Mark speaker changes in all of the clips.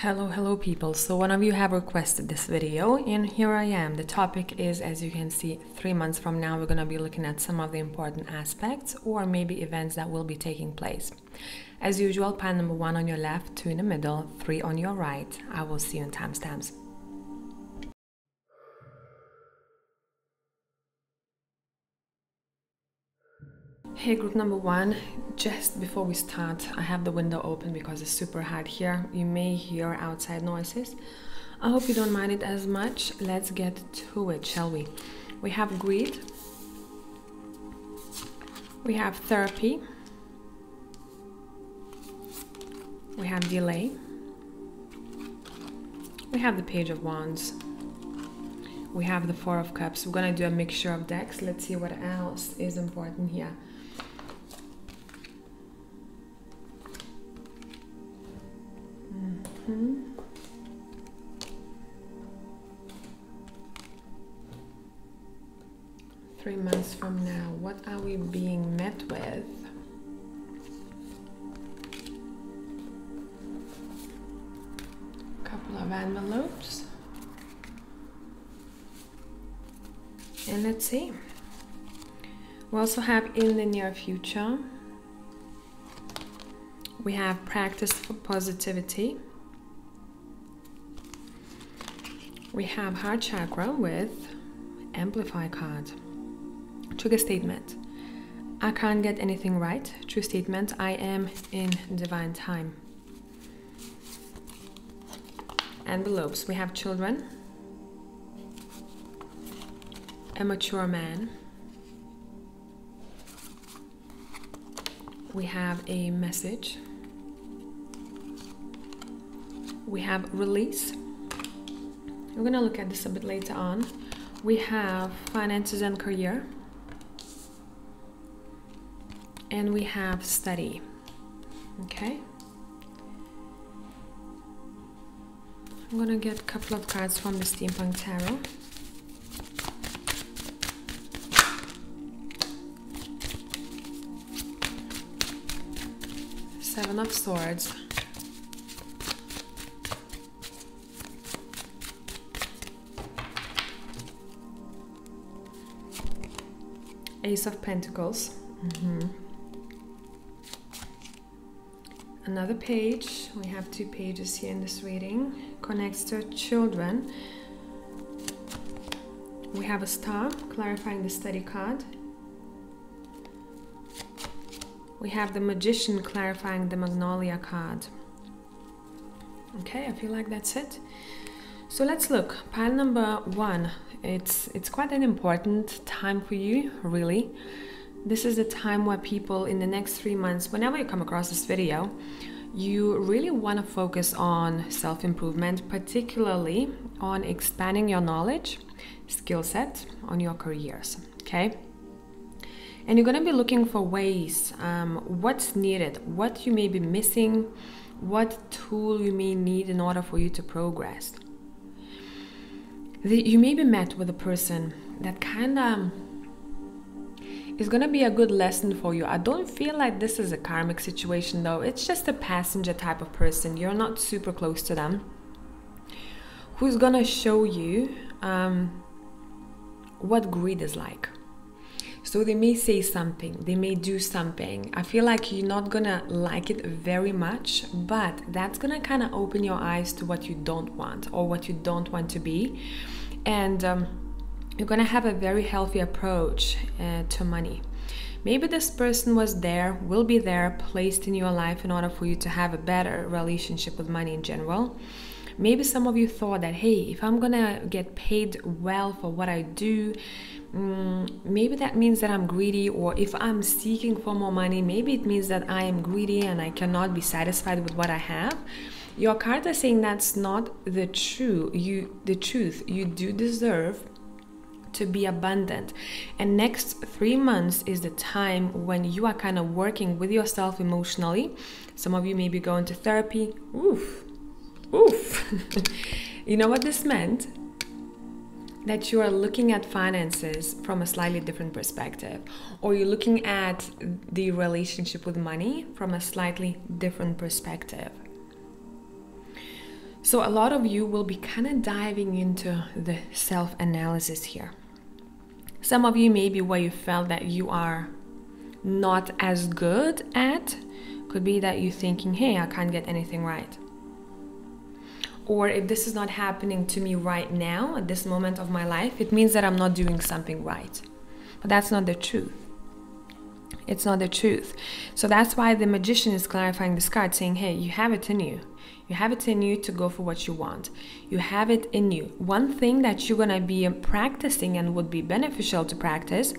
Speaker 1: Hello people. So one of you have requested this video and here I am. The topic is, as you can see, 3 months from now we're going to be looking at some of the important aspects or maybe events that will be taking place. As usual, pile number 1 on your left, 2 in the middle, 3 on your right. I will see you in timestamps. Hey group number 1, just before we start, I have the window open because it's super hot here. You may hear outside noises. I hope you don't mind it as much. Let's get to it, shall we? We have greed. We have therapy. We have delay. We have the Page of Wands. We have the Four of Cups. We're gonna do a mixture of decks. Let's see what else is important here. Mm-hmm. 3 months from now, what are we being met with? Couple of envelopes. And let's see. We also have in the near future. We have practice for positivity. We have heart chakra with amplify card. Trigger statement. I can't get anything right. True statement. I am in divine time. Envelopes. We have children. A mature man. We have a message. We have release. We're gonna look at this a bit later on. We have finances and career. And we have study. Okay. I'm gonna get a couple of cards from the Steampunk Tarot. Seven of Swords. Ace of Pentacles. Another page. We have 2 pages here in this reading. Connects to children. We have a star, clarifying the study card. We have the Magician, clarifying the Magnolia card. Okay, I feel like that's it. So let's look. Pile number 1. It's quite an important time for you, really. This is a time where people in the next 3 months, whenever you come across this video, you really want to focus on self-improvement, particularly on expanding your knowledge, skill set, on your careers, okay? And you're going to be looking for ways, what's needed, what you may be missing, what tool you may need in order for you to progress. You may be met with a person that kind of is going to be a good lesson for you. I don't feel like this is a karmic situation though. It's just a passenger type of person. You're not super close to them. Who's going to show you what greed is like. So they may say something, they may do something. I feel like you're not gonna like it very much, but that's gonna kind of open your eyes to what you don't want or what you don't want to be. And you're gonna have a very healthy approach to money. Maybe this person was there, will be there, placed in your life in order for you to have a better relationship with money in general. Maybe some of you thought that, hey, if I'm gonna get paid well for what I do, maybe that means that I'm greedy, or if I'm seeking for more money, maybe it means that I am greedy and I cannot be satisfied with what I have. Your cards are saying that's not the truth. You do deserve to be abundant. And next 3 months is the time when you are kind of working with yourself emotionally. Some of you may be going to therapy. Oof. You know what this meant? That you are looking at finances from a slightly different perspective, or you're looking at the relationship with money from a slightly different perspective. So a lot of you will be kind of diving into the self-analysis here. Some of you maybe where you felt that you are not as good at, could be that you're thinking, hey, I can't get anything right. Or if this is not happening to me right now, at this moment of my life, it means that I'm not doing something right. But that's not the truth. It's not the truth. So that's why the magician is clarifying this card, saying, hey, you have it in you. You have it in you to go for what you want. You have it in you. One thing that you're going to be practicing and would be beneficial to practice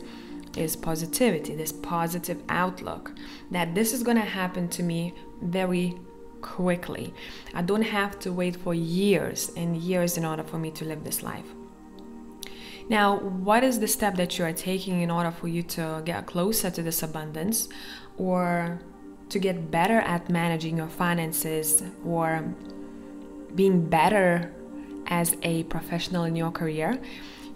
Speaker 1: is positivity, this positive outlook, that this is going to happen to me very quickly. I don't have to wait for years and years in order for me to live this life. Now, what is the step that you are taking in order for you to get closer to this abundance, or to get better at managing your finances, or being better as a professional in your career?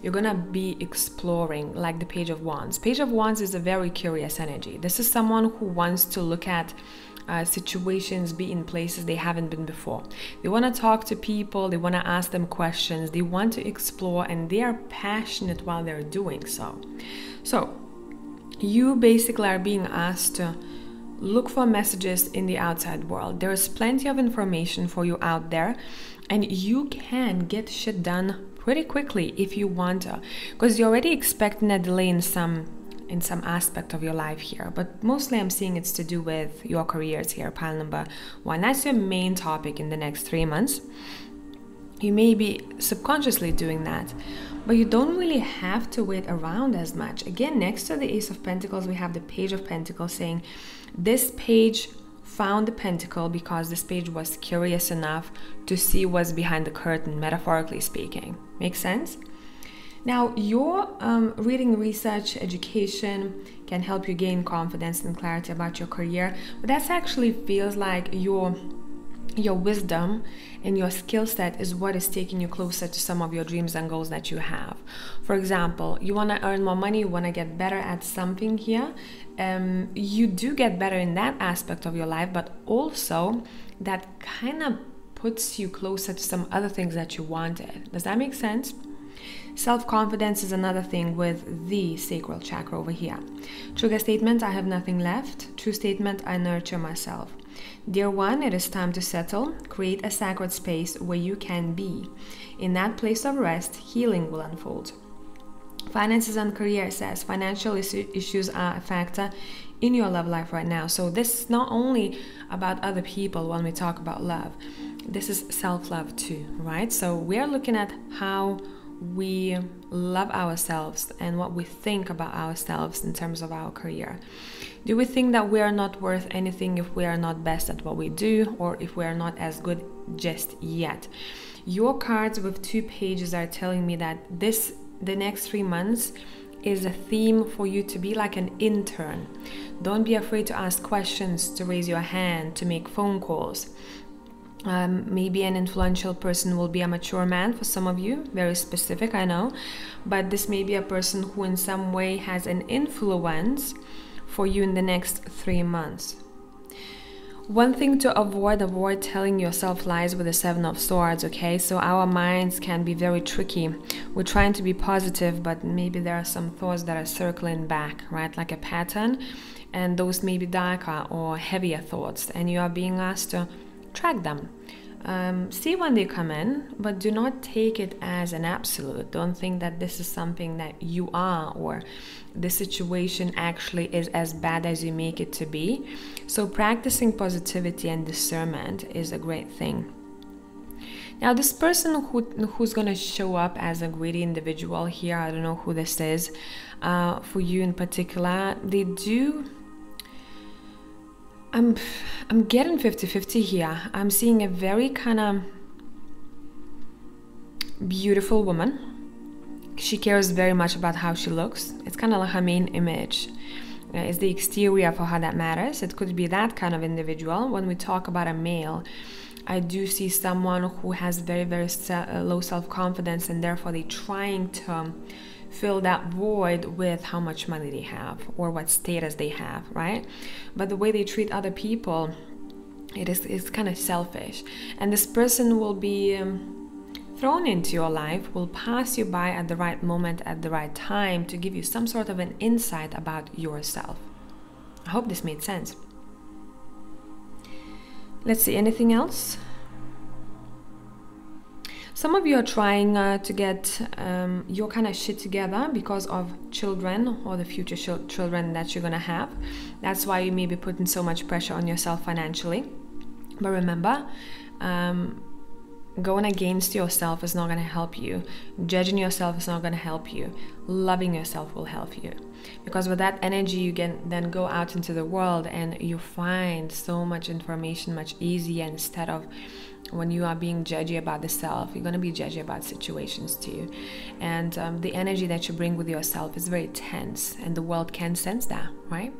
Speaker 1: You're gonna be exploring, like the Page of Wands. Page of Wands is a very curious energy. This is someone who wants to look at situations, be in places they haven't been before. They want to talk to people, they want to ask them questions, they want to explore, and they are passionate while they're doing so. So you basically are being asked to look for messages in the outside world. There's plenty of information for you out there, and you can get shit done pretty quickly if you want to, because you're already expecting a delay in some aspect of your life here, but mostly I'm seeing it's to do with your careers here, pile number 1. That's your main topic in the next 3 months. You may be subconsciously doing that, but you don't really have to wait around as much. Again, next to the Ace of Pentacles, we have the Page of Pentacles, saying this page found the pentacle because this page was curious enough to see what's behind the curtain, metaphorically speaking. Make sense? Now, your reading, research, education can help you gain confidence and clarity about your career, but that actually feels like your wisdom and your skill set is what is taking you closer to some of your dreams and goals that you have. For example, you want to earn more money, you want to get better at something here. You do get better in that aspect of your life, but also that kind of puts you closer to some other things that you wanted. Does that make sense? Self-confidence is another thing with the sacral chakra over here. Trigger statement, I have nothing left. True statement, I nurture myself. Dear one, it is time to settle. Create a sacred space where you can be. In that place of rest, healing will unfold. Finances and career says financial issues are a factor in your love life right now. So this is not only about other people when we talk about love. This is self-love too, right? So we are looking at how we love ourselves and what we think about ourselves in terms of our career. Do we think that we are not worth anything if we are not best at what we do, or if we are not as good just yet? Your cards with 2 pages are telling me that the next 3 months is a theme for you to be like an intern. Don't be afraid to ask questions, to raise your hand, to make phone calls. Maybe an influential person will be a mature man for some of you, very specific, I know, but this may be a person who in some way has an influence for you in the next 3 months. One thing to avoid telling yourself lies with the 7 of Swords, okay? So our minds can be very tricky. We're trying to be positive, but maybe there are some thoughts that are circling back, right? Like a pattern, and those may be darker or heavier thoughts, and you are being asked to track them. See when they come in, but do not take it as an absolute. Don't think that this is something that you are, or the situation actually is as bad as you make it to be. So practicing positivity and discernment is a great thing. Now, this person who's going to show up as a greedy individual here, I don't know who this is, for you in particular, they do... I'm getting 50-50 here. I'm seeing a very kind of beautiful woman. She cares very much about how she looks. It's kind of like her main image. It's the exterior for her that matters. It could be that kind of individual. When we talk about a male, I do see someone who has very, very low self-confidence, and therefore they're trying to fill that void with how much money they have or what status they have, right? But the way they treat other people It's kind of selfish, and this person will be thrown into your life, will pass you by at the right moment, at the right time, to give you some sort of an insight about yourself. I hope this made sense. Let's see, anything else? Some of you are trying to get your kind of shit together because of children or the future children that you're gonna have. That's why you may be putting so much pressure on yourself financially. But remember, going against yourself is not going to help you. Judging yourself is not going to help you. Loving yourself will help you. Because with that energy, you can then go out into the world and you find so much information much easier, instead of when you are being judgy about the self, you're going to be judgy about situations too. And the energy that you bring with yourself is very tense, and the world can sense that, right?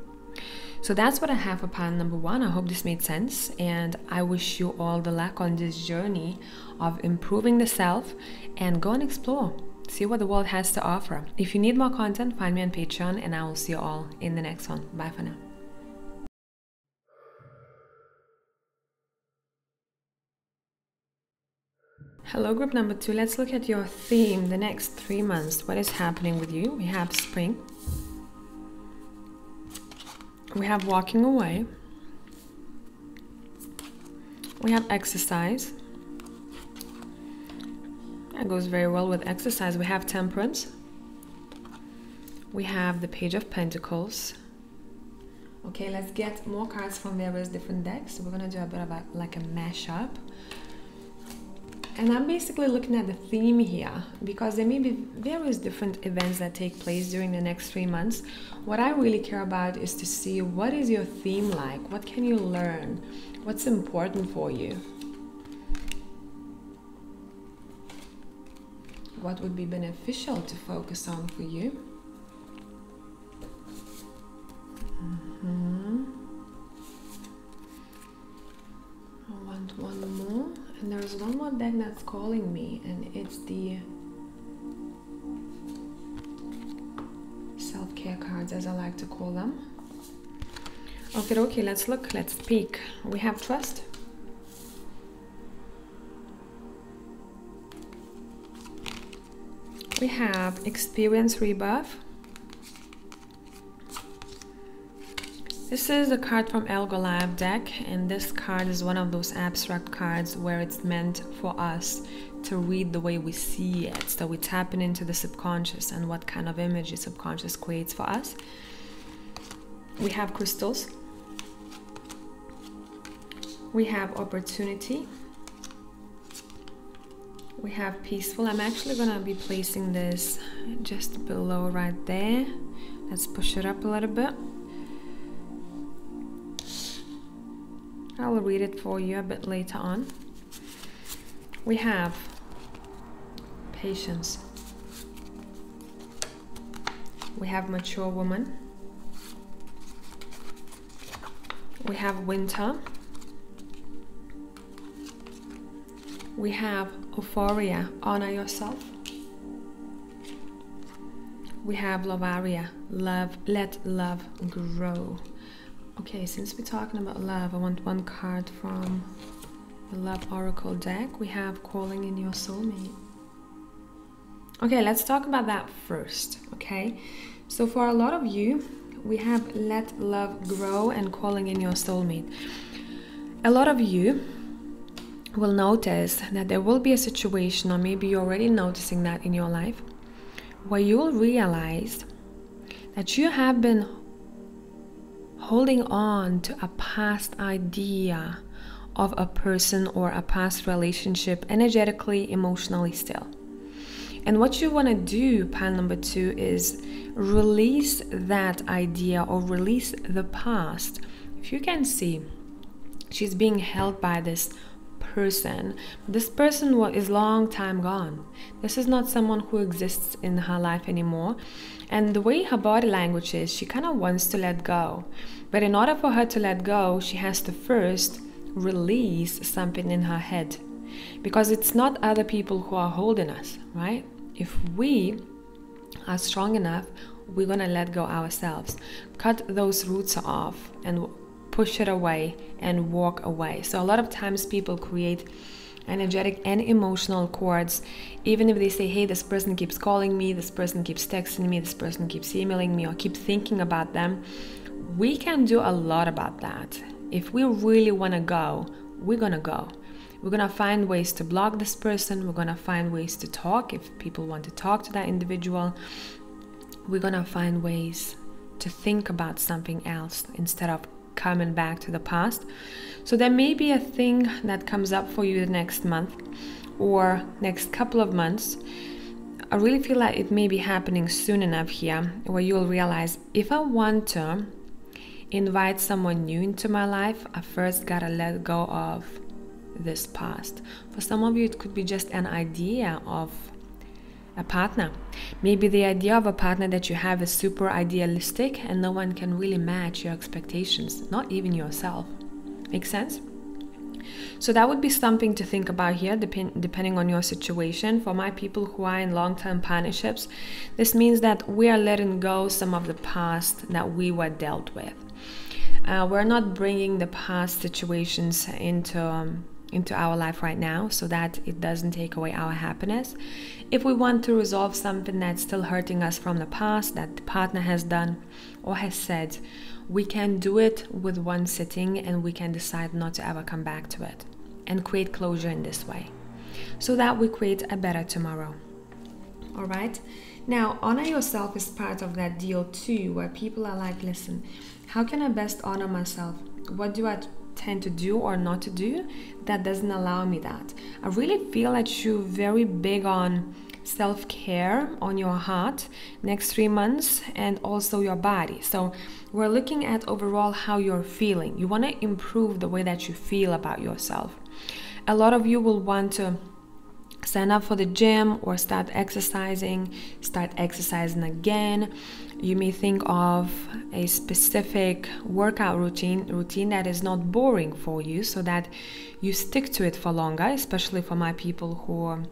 Speaker 1: So that's what I have for pile number 1. I hope this made sense, and I wish you all the luck on this journey of improving the self, and go and explore. See what the world has to offer. If you need more content, find me on Patreon, and I will see you all in the next one. Bye for now. Hello, group number 2. Let's look at your theme the next 3 months. What is happening with you? We have spring. We have walking away. We have exercise. That goes very well with exercise. We have temperance. We have the Page of Pentacles. Okay, let's get more cards from various different decks. So we're gonna do a bit of like a mashup. And I'm basically looking at the theme here, because there may be various different events that take place during the next 3 months. What I really care about is to see, what is your theme like? What can you learn? What's important for you? What would be beneficial to focus on for you? I want one more. And there's one more deck that's calling me, and it's the self-care cards, as I like to call them. Okay, let's look, let's peek. We have trust. We have experience rebirth. This is a card from El Goliath deck, and this card is one of those abstract cards where it's meant for us to read the way we see it. So we're tapping into the subconscious and what kind of image the subconscious creates for us. We have crystals. We have opportunity. We have peaceful. I'm actually gonna be placing this just below right there. Let's push it up a little bit. I will read it for you a bit later on. We have patience. We have mature woman. We have winter. We have euphoria, honor yourself. We have lovaria, love, let love grow. Okay, since we're talking about love, I want one card from the Love Oracle deck. We have calling in your soulmate. Okay, let's talk about that first, okay? So for a lot of you, we have let love grow and calling in your soulmate. A lot of you will notice that there will be a situation, or maybe you're already noticing that in your life, where you'll realize that you have been holding on to a past idea of a person or a past relationship, energetically, emotionally still. And what you want to do, pile number 2, is release that idea or release the past. If you can see, she's being held by this person. This person is long time gone. This is not someone who exists in her life anymore. And the way her body language is, she kind of wants to let go. But in order for her to let go, she has to first release something in her head. Because it's not other people who are holding us, right? If we are strong enough, we're gonna let go ourselves. Cut those roots off and push it away and walk away. So a lot of times people create energetic and emotional cords, even if they say, hey, this person keeps calling me, this person keeps texting me, this person keeps emailing me, or keep thinking about them. We can do a lot about that. If we really want to go, we're gonna go. We're gonna find ways to block this person. We're gonna find ways to talk if people want to talk to that individual. We're gonna find ways to think about something else instead of coming back to the past. So there may be a thing that comes up for you the next month or next couple of months. I really feel like it may be happening soon enough here where you'll realize, if I want to invite someone new into my life, I first gotta let go of this past. For some of you, it could be just an idea of a partner. Maybe the idea of a partner that you have is super idealistic and no one can really match your expectations, not even yourself. Make sense? So that would be something to think about here, depending on your situation. For my people who are in long-term partnerships, this means that we are letting go some of the past that we were dealt with. We're not bringing the past situations into our life right now so that it doesn't take away our happiness. If we want to resolve something that's still hurting us from the past that the partner has done or has said, we can do it with one sitting and we can decide not to ever come back to it and create closure in this way so that we create a better tomorrow. All right? Now, honor yourself is part of that deal too, where people are like, listen, how can I best honor myself? What do I tend to do or not to do that doesn't allow me that? I really feel that you're very big on self-care on your heart next 3 months and also your body. So we're looking at overall how you're feeling. You want to improve the way that you feel about yourself. A lot of you will want to sign up for the gym or start exercising again. You may think of a specific workout routine that is not boring for you so that you stick to it for longer, especially for my people who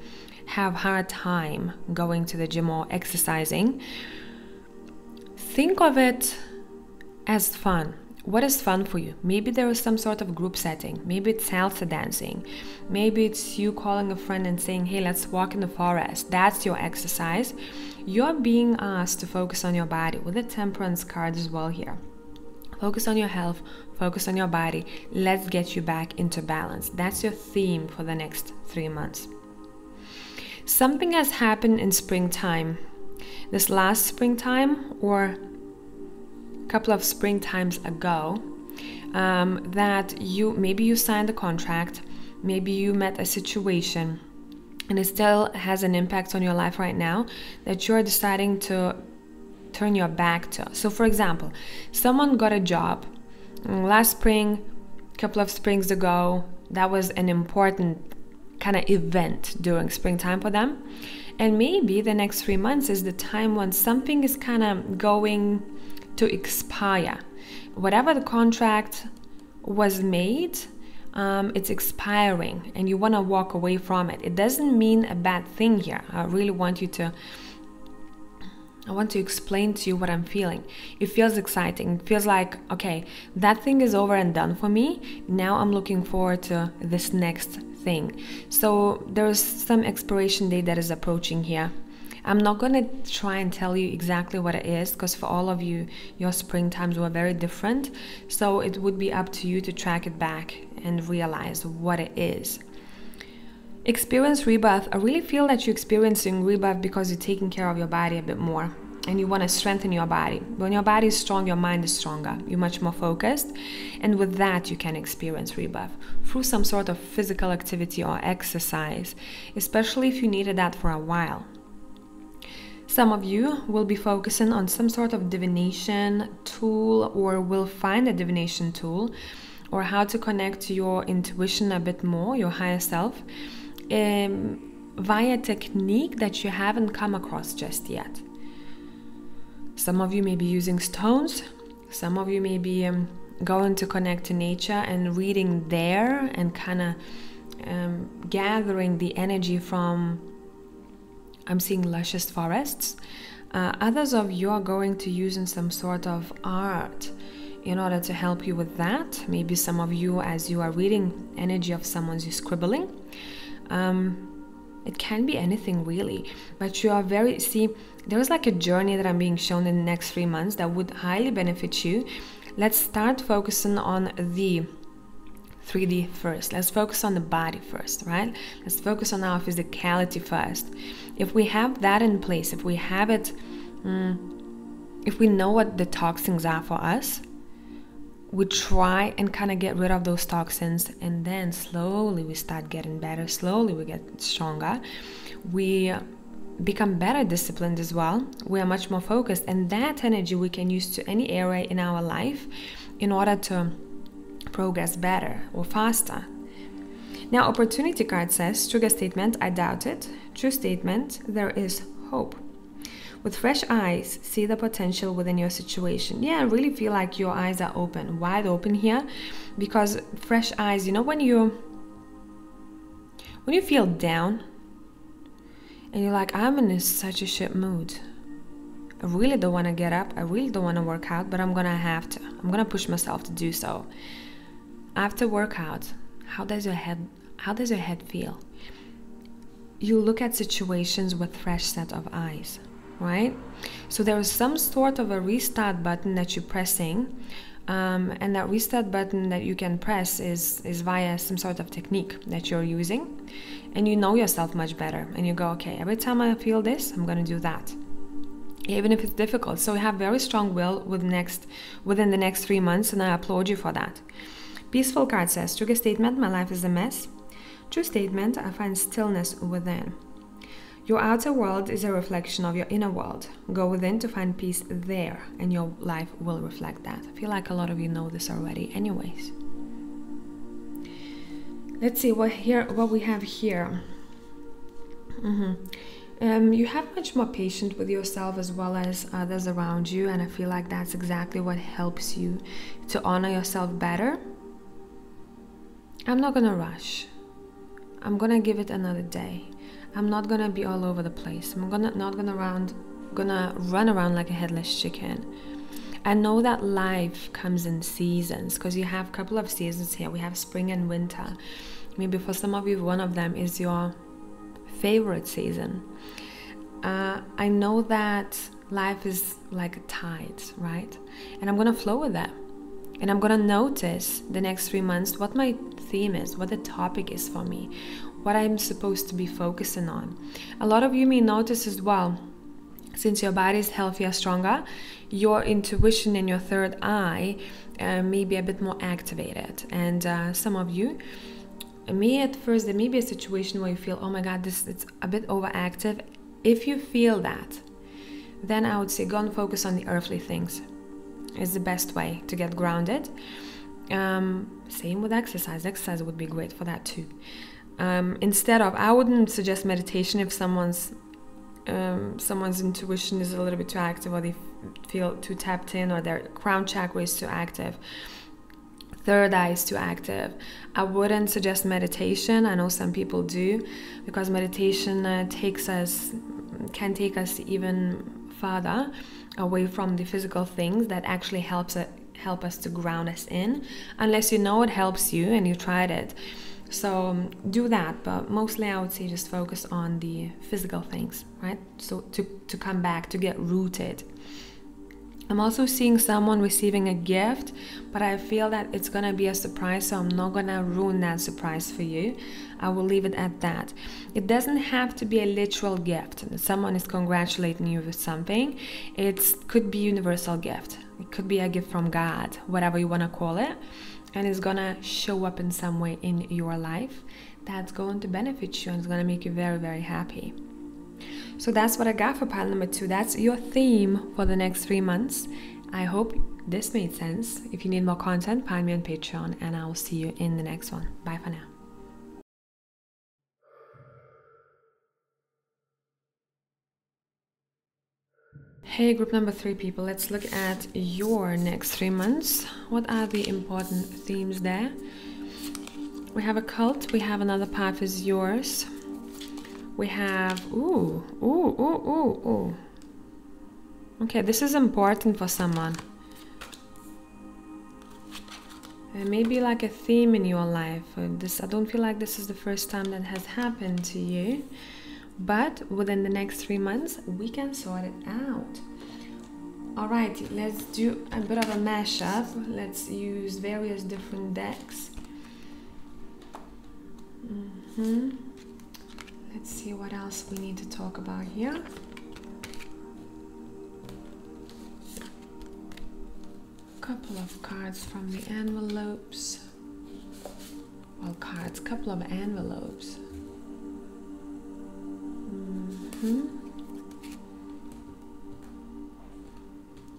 Speaker 1: have hard time going to the gym or exercising. Think of it as fun. What is fun for you? Maybe there is some sort of group setting. Maybe it's salsa dancing. Maybe it's you calling a friend and saying, hey, let's walk in the forest. That's your exercise. You're being asked to focus on your body with the temperance card as well here. Focus on your health, focus on your body. Let's get you back into balance. That's your theme for the next 3 months. Something has happened in springtime. This last springtime or couple of springtimes ago, that maybe you signed a contract, maybe you met a situation and it still has an impact on your life right now that you're deciding to turn your back to. So for example, someone got a job last spring, a couple of springs ago. That was an important kind of event during springtime for them, and maybe the next 3 months is the time when something is kind of going to expire. Whatever the contract was made, it's expiring and you want to walk away from it. It doesn't mean a bad thing here. I want to explain to you what I'm feeling. It feels exciting. It feels like, okay, that thing is over and done for me. Now I'm looking forward to this next thing. So there's some expiration date that is approaching here. I'm not going to try and tell you exactly what it is because for all of you, your springtimes were very different. So it would be up to you to track it back and realize what it is. Experience rebirth. I really feel that you're experiencing rebirth because you're taking care of your body a bit more and you want to strengthen your body. When your body is strong, your mind is stronger. You're much more focused. And with that, you can experience rebirth through some sort of physical activity or exercise, especially if you needed that for a while. Some of you will be focusing on some sort of divination tool or will find a divination tool or how to connect to your intuition a bit more, your higher self, via technique that you haven't come across just yet. Some of you may be using stones. Some of you may be going to connect to nature and reading there and kind of gathering the energy from, I'm seeing luscious forests. Others of you are going to use in some sort of art. in order to help you with that. Maybe some of you, as you are reading energy of someone's, you're scribbling. It can be anything really, but you are there's like a journey that I'm being shown in the next 3 months that would highly benefit you. Let's start focusing on the 3D first. Let's focus on the body first, right? Let's focus on our physicality first. If we have that in place, if we have it, if we know what the toxins are for us, we try and kind of get rid of those toxins, and then slowly we start getting better. Slowly we get stronger. We become better disciplined as well. We are much more focused, and that energy we can use to any area in our life in order to progress better or faster. Now, opportunity card says, trigger statement, I doubt it. True statement, there is hope. With fresh eyes, see the potential within your situation. Yeah, I really feel like your eyes are open, wide open here, because fresh eyes, you know, when you feel down and you're like, I'm in such a shit mood. I really don't want to get up. I really don't want to work out, but I'm going to have to. I'm going to push myself to do so. After workout, how does your head feel? You look at situations with fresh set of eyes. Right? So there is some sort of a restart button that you're pressing, and that restart button that you can press is via some sort of technique that you're using, and you know yourself much better, and you go, okay, every time I feel this, I'm going to do that, even if it's difficult. So you have very strong will within the next 3 months, and I applaud you for that. Peaceful card says, trigger statement, my life is a mess. True statement, I find stillness within. Your outer world is a reflection of your inner world. Go within to find peace there, and your life will reflect that. I feel like a lot of you know this already anyways. Let's see what we have here. You have much more patience with yourself as well as others around you, and I feel like that's exactly what helps you to honor yourself better. I'm not gonna rush. I'm gonna give it another day. I'm not gonna be all over the place. I'm not gonna run around like a headless chicken. I know that life comes in seasons, because you have a couple of seasons here. We have spring and winter. Maybe for some of you, one of them is your favorite season. I know that life is like a tide, right? And I'm gonna flow with that. And I'm gonna notice the next 3 months what my theme is, what the topic is for me, what I'm supposed to be focusing on. A lot of you may notice as well, since your body is healthier, stronger, your intuition in your third eye may be a bit more activated. And some of you, at first, there may be a situation where you feel, oh my God, it's a bit overactive. If you feel that, then I would say go and focus on the earthly things. It's the best way to get grounded. Same with exercise. Exercise would be great for that too. I wouldn't suggest meditation if someone's intuition is a little bit too active, or they feel too tapped in, or their crown chakra is too active, third eye is too active. I wouldn't suggest meditation. I know some people do, because meditation can take us even further away from the physical things that actually help us to ground us in, unless you know it helps you and you tried it. So do that, but mostly I would say just focus on the physical things, right? So to come back, to get rooted. I'm also seeing someone receiving a gift, but I feel that it's gonna be a surprise, so I'm not gonna ruin that surprise for you. I will leave it at that. It doesn't have to be a literal gift. Someone is congratulating you with something. It could be a universal gift. It could be a gift from God, whatever you wanna call it. And it's gonna show up in some way in your life that's going to benefit you and it's gonna make you very, very happy. So that's what I got for pile number 2. That's your theme for the next 3 months. I hope this made sense. If you need more content, find me on Patreon, and I will see you in the next one. Bye for now. Hey, group number 3 people, let's look at your next 3 months. What are the important themes there? We have a cult, we have another path is yours. We have, ooh. Okay, this is important for someone. There may be like a theme in your life. I don't feel like this is the first time that has happened to you, but within the next 3 months, we can sort it out. Alright, let's do a bit of a mashup. Let's use various different decks. Let's see what else we need to talk about here. Couple of cards from the envelopes. Well, cards, couple of envelopes.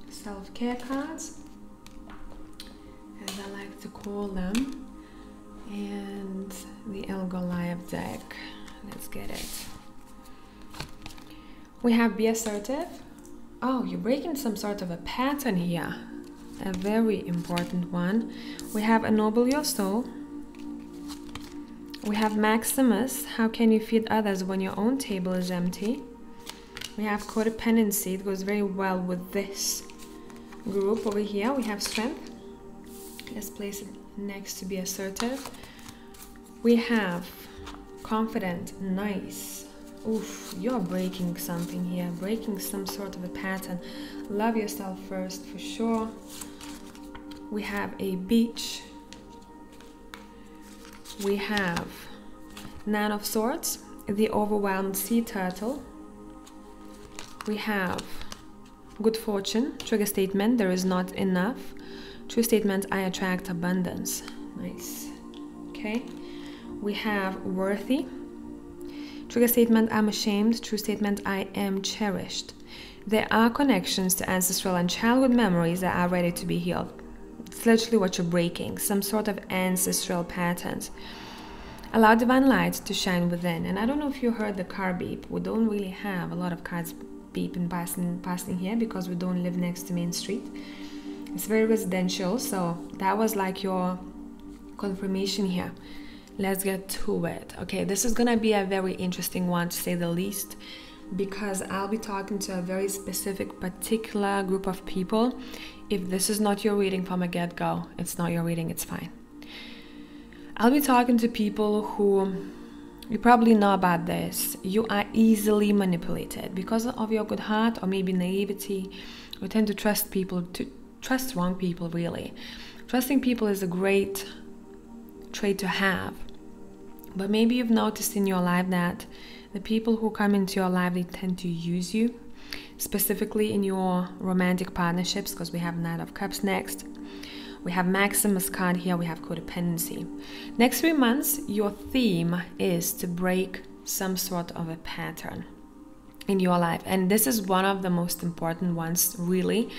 Speaker 1: Self-care cards, as I like to call them, and the El Goliath deck. Let's get it. We have Be Assertive. Oh, you're breaking some sort of a pattern here. A very important one. We have Ennoble Your Soul. We have Maximus. How can you feed others when your own table is empty? We have Codependency. It goes very well with this group over here. We have Strength. Let's place it next to Be Assertive. We have Confident. Nice. Oof, you're breaking something here, breaking some sort of a pattern. Love yourself first, for sure. We have a Beach. We have Nine of Swords, the Overwhelmed Sea Turtle. We have Good Fortune, trigger statement, there is not enough. True statement, I attract abundance. Nice. Okay. We have Worthy. Trigger statement, I'm ashamed. True statement, I am cherished. There are connections to ancestral and childhood memories that are ready to be healed. It's literally what you're breaking, some sort of ancestral patterns. Allow divine light to shine within. And I don't know if you heard the car beep. We don't really have a lot of cars beeping passing here because we don't live next to Main Street. It's very residential, so that was like your confirmation here. Let's get to it. Okay, this is gonna be a very interesting one, to say the least, because I'll be talking to a very specific, particular group of people. If this is not your reading from a get-go, it's not your reading, it's fine. I'll be talking to people who, you probably know about this, you are easily manipulated because of your good heart or maybe naivety. You tend to trust people, to trust wrong people, really. Trusting people is a great trait to have, but maybe you've noticed in your life that the people who come into your life, they tend to use you, specifically in your romantic partnerships, because we have Knight of Cups next. We have Maximus card here, we have Codependency. Next 3 months, your theme is to break some sort of a pattern in your life, and this is one of the most important ones, really.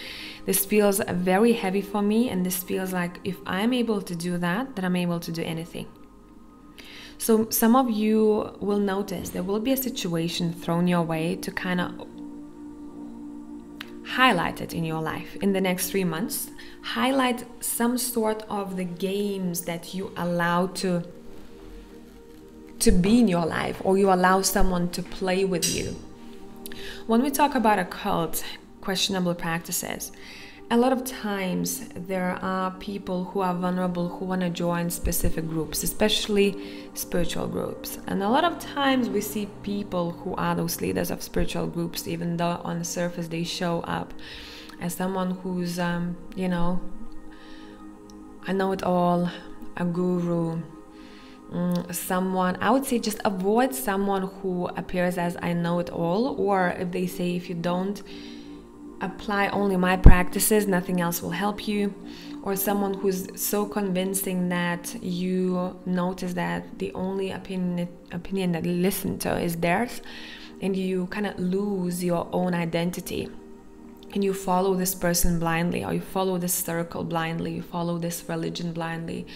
Speaker 1: This feels very heavy for me, and this feels like if I'm able to do that, then I'm able to do anything. So some of you will notice there will be a situation thrown your way to kind of highlight it in your life in the next 3 months. Highlight some sort of the games that you allow to be in your life, or you allow someone to play with you. When we talk about occult, questionable practices, a lot of times there are people who are vulnerable who want to join specific groups, especially spiritual groups. And a lot of times we see people who are those leaders of spiritual groups, even though on the surface they show up as someone who's, you know, I know it all, a guru, someone, I would say just avoid someone who appears as I know it all, or if they say if you don't apply only my practices, nothing else will help you, or someone who's so convincing that you notice that the only opinion that you listen to is theirs, and you kind of lose your own identity, and you follow this person blindly, or you follow this circle blindly, you follow this religion blindly,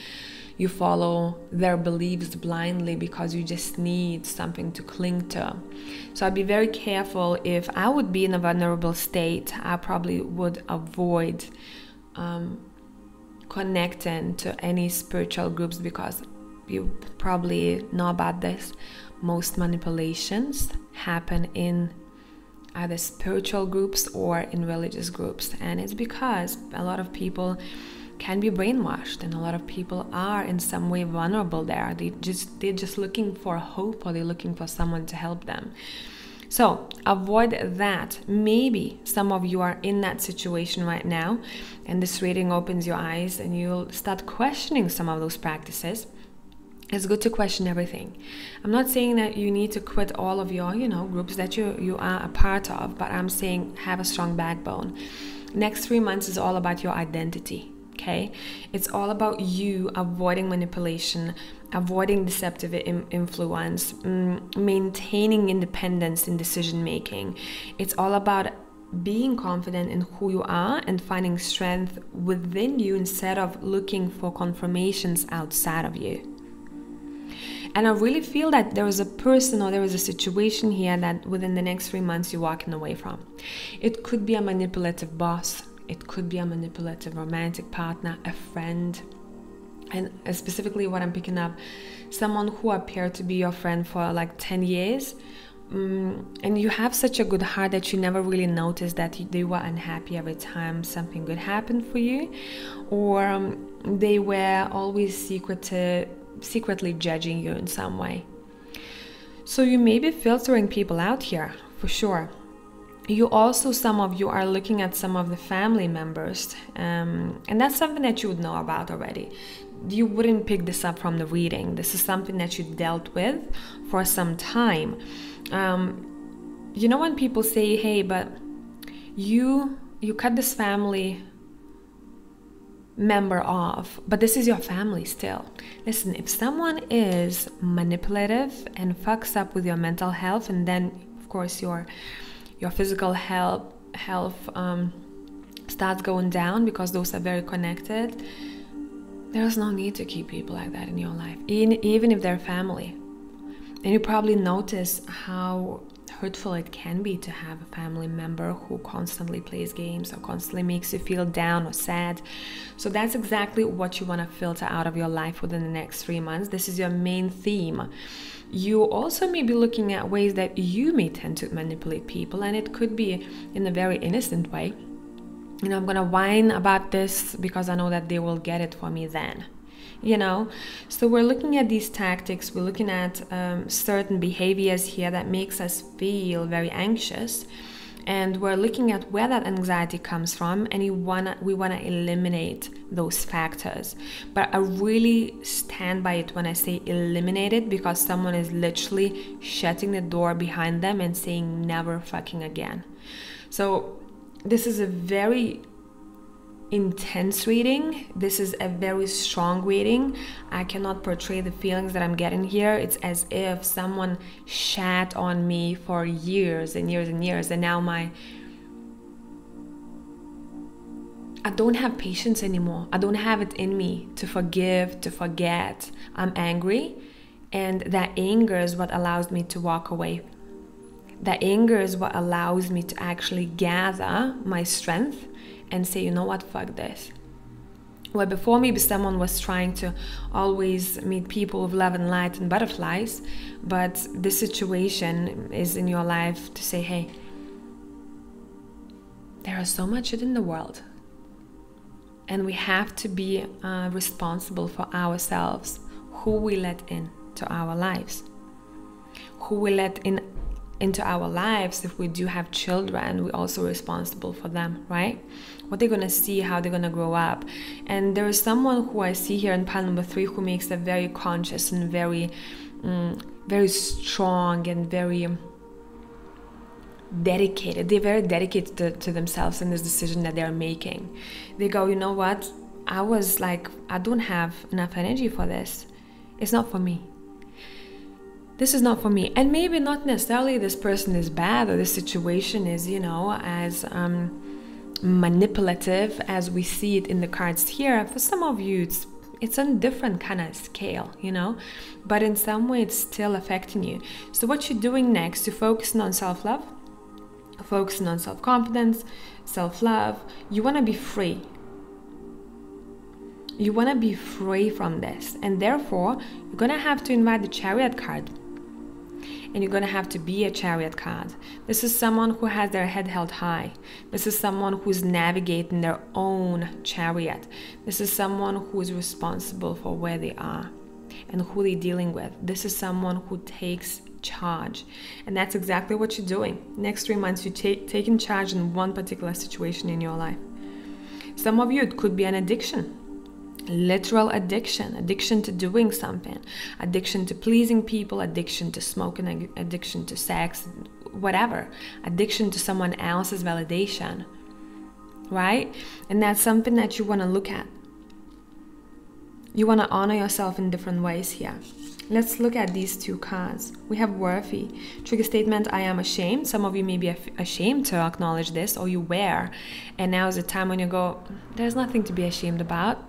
Speaker 1: you follow their beliefs blindly because you just need something to cling to. So I'd be very careful. If I would be in a vulnerable state, I probably would avoid connecting to any spiritual groups, because you probably know about this. Most manipulations happen in either spiritual groups or in religious groups, and it's because a lot of people can be brainwashed, and a lot of people are in some way vulnerable there. They're just looking for hope, or they're looking for someone to help them. So avoid that. Maybe some of you are in that situation right now, and this reading opens your eyes and you'll start questioning some of those practices. It's good to question everything. I'm not saying that you need to quit all of your, groups that you are a part of, but I'm saying have a strong backbone. Next 3 months is all about your identity, okay? It's all about you avoiding manipulation, avoiding deceptive influence, maintaining independence in decision making. It's all about being confident in who you are and finding strength within you instead of looking for confirmations outside of you. And I really feel that there is a person or there is a situation here that within the next 3 months you're walking away from. It could be a manipulative boss. It could be a manipulative romantic partner, a friend. And specifically what I'm picking up, someone who appeared to be your friend for like 10 years. And you have such a good heart that you never really noticed that they were unhappy every time something good happened for you. Or they were always secretly judging you in some way. So you may be filtering people out here, for sure. You also, some of you are looking at some of the family members, and that's something that you would know about already. You wouldn't pick this up from the reading. This is something that you dealt with for some time. When people say, hey, but you cut this family member off, but this is your family still. Listen, if someone is manipulative and fucks up with your mental health, and then of course your physical health starts going down, because those are very connected, there's no need to keep people like that in your life, even if they're family. And you probably notice how hurtful it can be to have a family member who constantly plays games or constantly makes you feel down or sad. So that's exactly what you want to filter out of your life within the next 3 months. This is your main theme. You also may be looking at ways that you may tend to manipulate people, and it could be in a very innocent way. I'm going to whine about this because I know that they will get it for me then. So we're looking at these tactics, we're looking at certain behaviors here that makes us feel very anxious, and we're looking at where that anxiety comes from, and we want to eliminate those factors. But I really stand by it when I say eliminate it, because someone is literally shutting the door behind them and saying never fucking again. So this is a very intense reading. This is a very strong reading. I cannot portray the feelings that I'm getting here. It's as if someone shat on me for years and years and years, and now I don't have patience anymore. I don't have it in me to forgive, to forget. I'm angry, and that anger is what allows me to walk away. That anger is what allows me to actually gather my strength and say, you know what, fuck this. Where before maybe someone was trying to always meet people with love and light and butterflies, but this situation is in your life to say, hey, there is so much shit in the world, and we have to be responsible for ourselves, who we let into our lives, who we let into our lives. If we do have children, we're also responsible for them, right? What they're gonna see, how they're gonna grow up. And there is someone who I see here in pile number 3 who makes a very conscious and very strong and very dedicated. They're very dedicated to themselves and this decision that they're making. They go, you know what, I don't have enough energy for this. It's not for me. This is not for me. And maybe not necessarily this person is bad or this situation is, as manipulative as we see it in the cards here. For some of you, it's on a different kind of scale, but in some way it's still affecting you. So what you're doing next, you're focusing on self-love, focusing on self-confidence, self-love. You want to be free. You want to be free from this, and therefore you're going to have to invite the Chariot card. And you're going to have to be a Chariot card. This is someone who has their head held high. This is someone who's navigating their own chariot. This is someone who is responsible for where they are and who they're dealing with. This is someone who takes charge. And that's exactly what you're doing. Next 3 months, you're taking charge in one particular situation in your life. Some of you, it could be an addiction. Literal addiction to doing something, addiction to pleasing people, addiction to smoking, addiction to sex, whatever, addiction to someone else's validation, right? And that's something that you want to look at. You want to honor yourself in different ways here. Let's look at these 2 cards. We have worthy. Trigger statement, I am ashamed. Some of you may be ashamed to acknowledge this, or you were. And now is the time when you go, there's nothing to be ashamed about.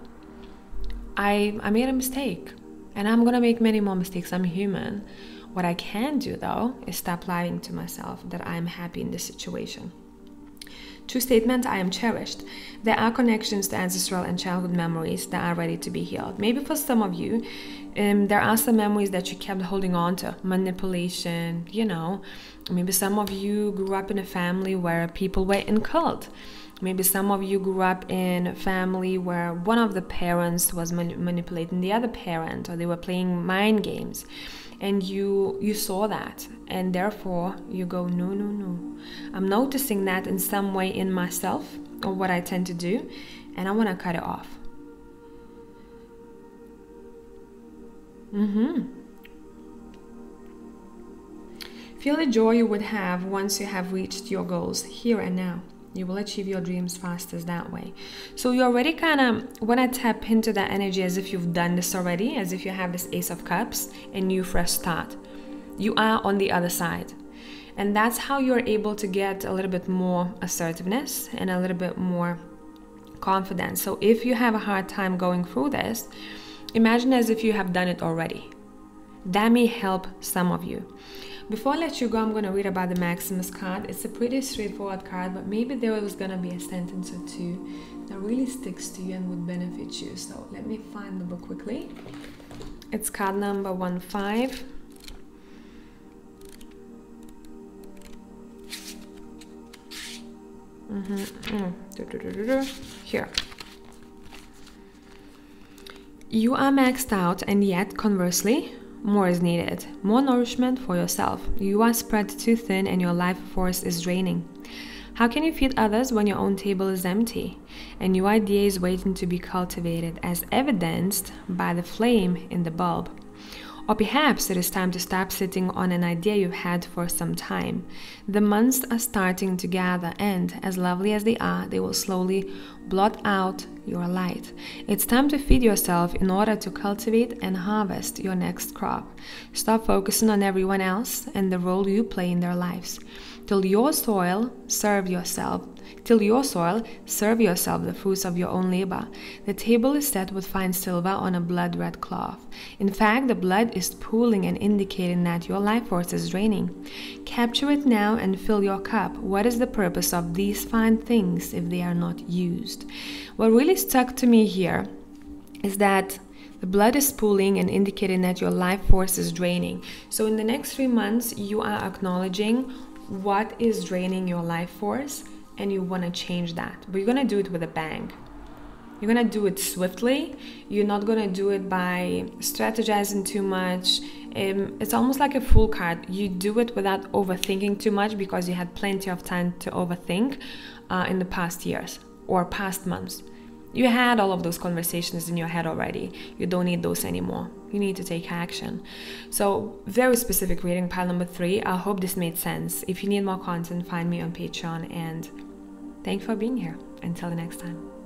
Speaker 1: I made a mistake, and I'm gonna make many more mistakes. I'm human. What I can do though is stop lying to myself that I'm happy in this situation. True statement, I am cherished. There are connections to ancestral and childhood memories that are ready to be healed. Maybe for some of you, there are some memories that you kept holding on to. Manipulation, Maybe some of you grew up in a family where people were in cult. Maybe some of you grew up in a family where one of the parents was manipulating the other parent, or they were playing mind games, and you saw that, and therefore you go, no. I'm noticing that in some way in myself, or what I tend to do, and I want to cut it off. Feel the joy you would have once you have reached your goals here and now. You will achieve your dreams faster that way. So you already kind of want to tap into that energy as if you've done this already, as if you have this Ace of Cups and new fresh start. You are on the other side. And that's how you're able to get a little bit more assertiveness and a little bit more confidence. So if you have a hard time going through this, imagine as if you have done it already. That may help some of you. Before I let you go, I'm going to read about the Maximus card. It's a pretty straightforward card, but maybe there was going to be a sentence or two that really sticks to you and would benefit you. So let me find the book quickly. It's card number 15. Here. You are maxed out, and yet, conversely, more is needed. More nourishment for yourself. You are spread too thin and your life force is draining. How can you feed others when your own table is empty? A new idea is waiting to be cultivated, as evidenced by the flame in the bulb. Or perhaps it is time to stop sitting on an idea you've had for some time. The months are starting to gather, and as lovely as they are, they will slowly blot out your light. It's time to feed yourself in order to cultivate and harvest your next crop. Stop focusing on everyone else and the role you play in their lives. Till your soil serve yourself the fruits of your own labor. The table is set with fine silver on a blood-red cloth. In fact, the blood is pooling and indicating that your life force is draining. Capture it now and fill your cup. What is the purpose of these fine things if they are not used? What really stuck to me here is that the blood is pooling and indicating that your life force is draining. So in the next 3 months, you are acknowledging what is draining your life force, and you want to change that. But you're going to do it with a bang. You're going to do it swiftly. You're not going to do it by strategizing too much. It's almost like a fool card. You do it without overthinking too much because you had plenty of time to overthink in the past years or past months. You had all of those conversations in your head already. You don't need those anymore. You need to take action. So, very specific reading, pile number 3. I hope this made sense. If you need more content, find me on Patreon, and thanks for being here. Until the next time.